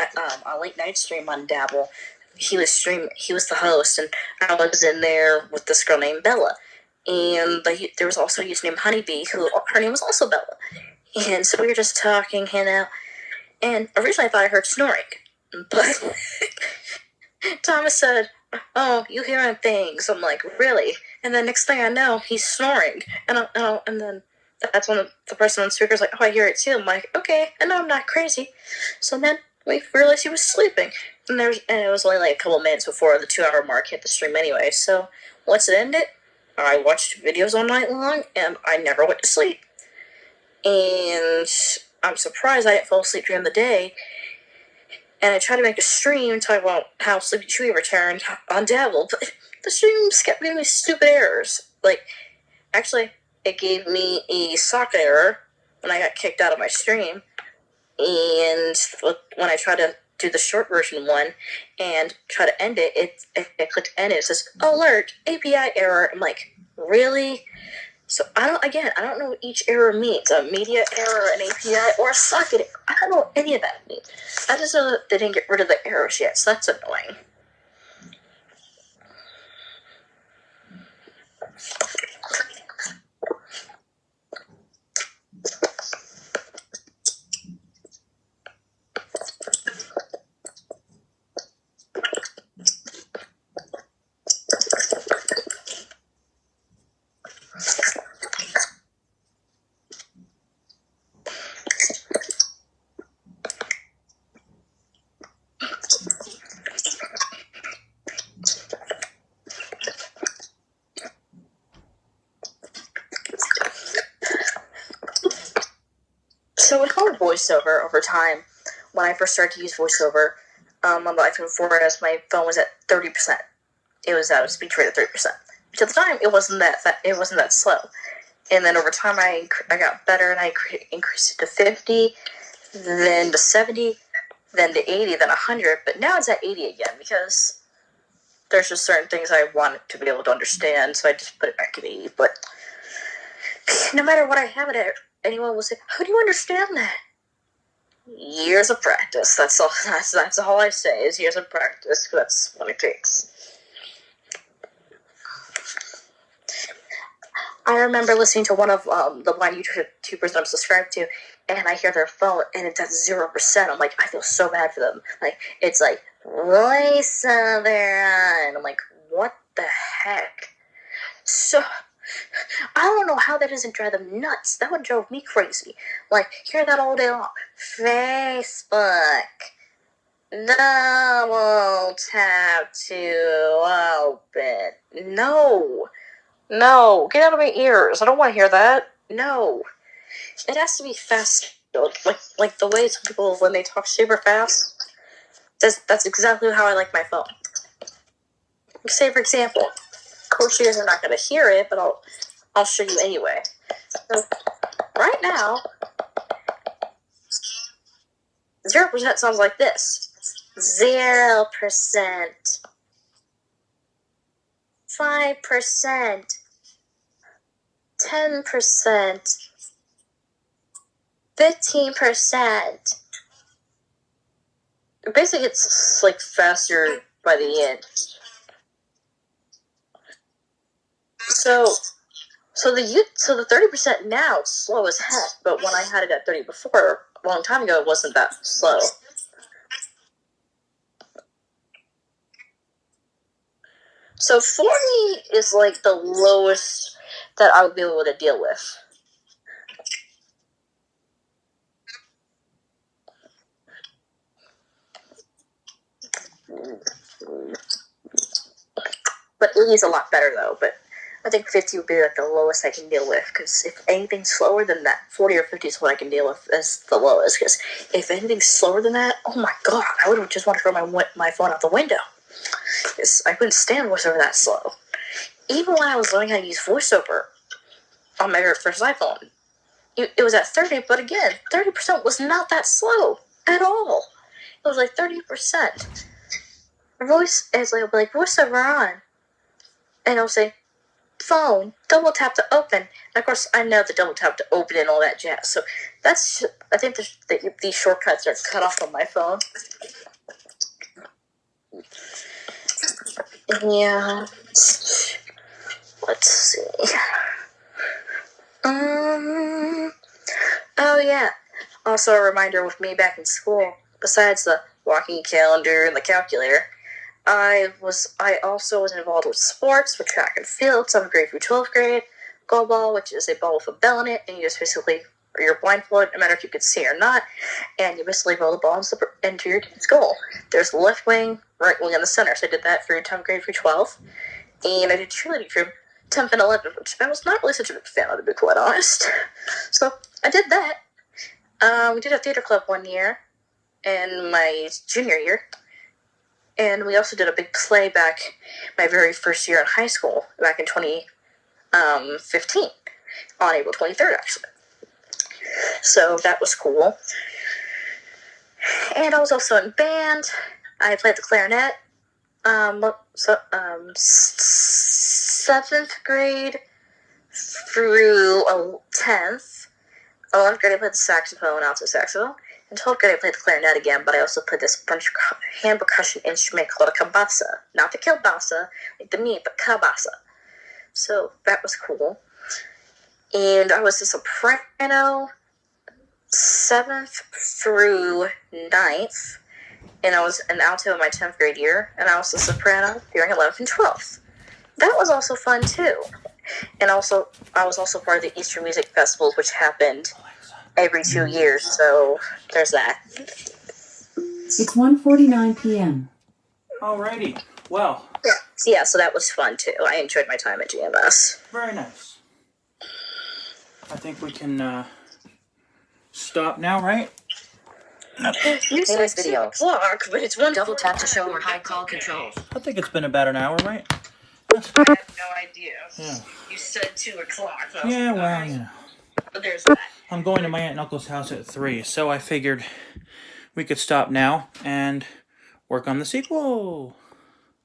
late night stream on Dabble. He was the host, and I was in there with this girl named Bella. And there was also a user named Honeybee, her name was also Bella. And so we were just talking, hanging out. And originally I thought I heard snoring. But Thomas said, "Oh, you hearing things?" I'm like, "Really?" And then next thing I know, he's snoring. And then that's when the person on the speaker's like, "Oh, I hear it too." I'm like, "Okay, I know I'm not crazy." So then we realized he was sleeping. And it was only like a couple minutes before the 2-hour mark hit the stream anyway. So once it ended, I watched videos all night long, and I never went to sleep. And I'm surprised I didn't fall asleep during the day. And I tried to make a stream talking about how Sleepy Chewie returned on Dabble, but the streams kept giving me stupid errors. Like, actually, it gave me a sock error when I got kicked out of my stream. And when I tried to do the short version one and try to end it, I clicked end it says, "Alert, API error." I'm like, really? So I don't know what each error means. A media error, an API, or a socket error. I don't know what any of that means. I just know that they didn't get rid of the errors yet, so that's annoying. So with whole VoiceOver over time, when I first started to use VoiceOver on the iPhone 4S, my phone was at 30%. It was at a speech rate of 30%. Which at the time, it wasn't that slow. And then over time, I got better, and I increased it to 50, then to 70, then to 80, then 100. But now it's at 80 again because there's just certain things I want to be able to understand, so I just put it back at 80. But no matter what I have it at, anyone will say, "How do you understand that?" Years of practice. That's all. That's all I say is years of practice. That's what it takes. I remember listening to one of the blind YouTubers that I'm subscribed to, and I hear their phone, and it's at 0%. I'm like, I feel so bad for them. Like, it's like, voice there, and I'm like, what the heck? So, I don't know how that doesn't drive them nuts. That would drive me crazy. Like, hear that all day long. Facebook. Double tap to open. No. No. Get out of my ears. I don't want to hear that. No. It has to be fast. Like the way some people, when they talk super fast, that's exactly how I like my phone. Say, for example, of course you guys are not going to hear it, but I'll show you anyway. So, right now, 0% sounds like this. 0%. 5%. 10%. 15%. Basically, it's like faster by the end. So the 30% now is slow as heck, but when I had it at 30 before, a long time ago, it wasn't that slow. So 40 is like the lowest that I would be able to deal with. But 80 is a lot better though, but I think 50 would be like the lowest I can deal with, because if anything's slower than that, 40 or 50 is what I can deal with as the lowest, because if anything's slower than that, oh my god, I would just want to throw my phone out the window, because I couldn't stand voiceover that slow. Even when I was learning how to use voiceover on my very first iPhone, it was at 30, but again, 30% was not that slow at all. It was like 30%. It's like voiceover on, and it'll say, phone, double tap to open. And of course, I know the double tap to open and all that jazz. So I think these shortcuts are cut off on my phone. Yeah. Let's see. Oh yeah. Also a reminder with me back in school, besides the walking calendar and the calculator, I also was involved with sports, with track and field, 7th grade through 12th grade, goal ball, which is a ball with a bell in it, and you just basically, or you're blindfolded, no matter if you can see or not, and you basically roll the ball into your team's goal. There's the left wing, right wing, and the center, so I did that through 10th grade through 12th, and I did cheerleading from 10th and 11th, which I was not really such a big fan of, to be quite honest. So, I did that. We did a theater club one year, in my junior year, and we also did a big play back my very first year in high school, back in 2015, on April 23rd, actually. So that was cool. And I was also in band. I played the clarinet. 7th grade through 10th. 11th grade I played the saxophone, alto saxophone. In 12th grade, I played the clarinet again, but I also played this French hand percussion instrument called a cabasa. Not the kielbasa, like the meat, but cabasa. So that was cool. And I was a soprano 7th through 9th, and I was an alto in my 10th grade year, and I was a soprano during 11th and 12th. That was also fun, too. And also, I was also part of the Easter Music Festival, which happened every 2 years, so there's that. It's 1:49 p.m. Alrighty. Well. Yeah, so that was fun, too. I enjoyed my time at GMS. Very nice. I think we can stop now, right? You said video o'clock, but it's 1 Double tap to show or hide call controls. I think it's been about an hour, right? I have no idea. Yeah. You said 2 o'clock. Yeah, well, you know. But there's that. I'm going to my aunt and uncle's house at 3, so I figured we could stop now and work on the sequel.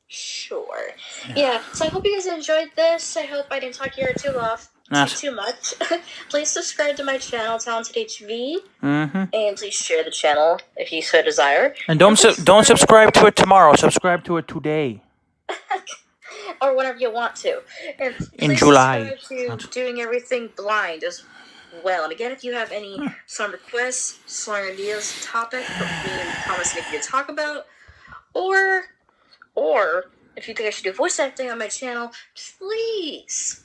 Sure. Yeah, so I hope you guys enjoyed this. I hope I didn't talk your ear too much. Please subscribe to my channel, Talented HV, and please share the channel if you so desire. And don't subscribe to it tomorrow. Subscribe to it today. Or whenever you want to. And In July. subscribe to Doing Everything Blind as well. And again, if you have any song requests, song ideas, topic for me and Thomas and Nikki to talk about, or if you think I should do voice acting on my channel, please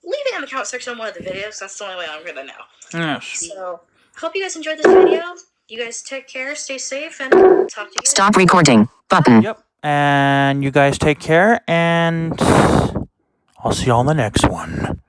leave it in the comment section on one of the videos. That's the only way I'm gonna know. Yes. So, hope you guys enjoyed this video. You guys take care, stay safe, and talk to you guys. Stop recording. Button. Yep. And you guys take care, and I'll see y'all in the next one.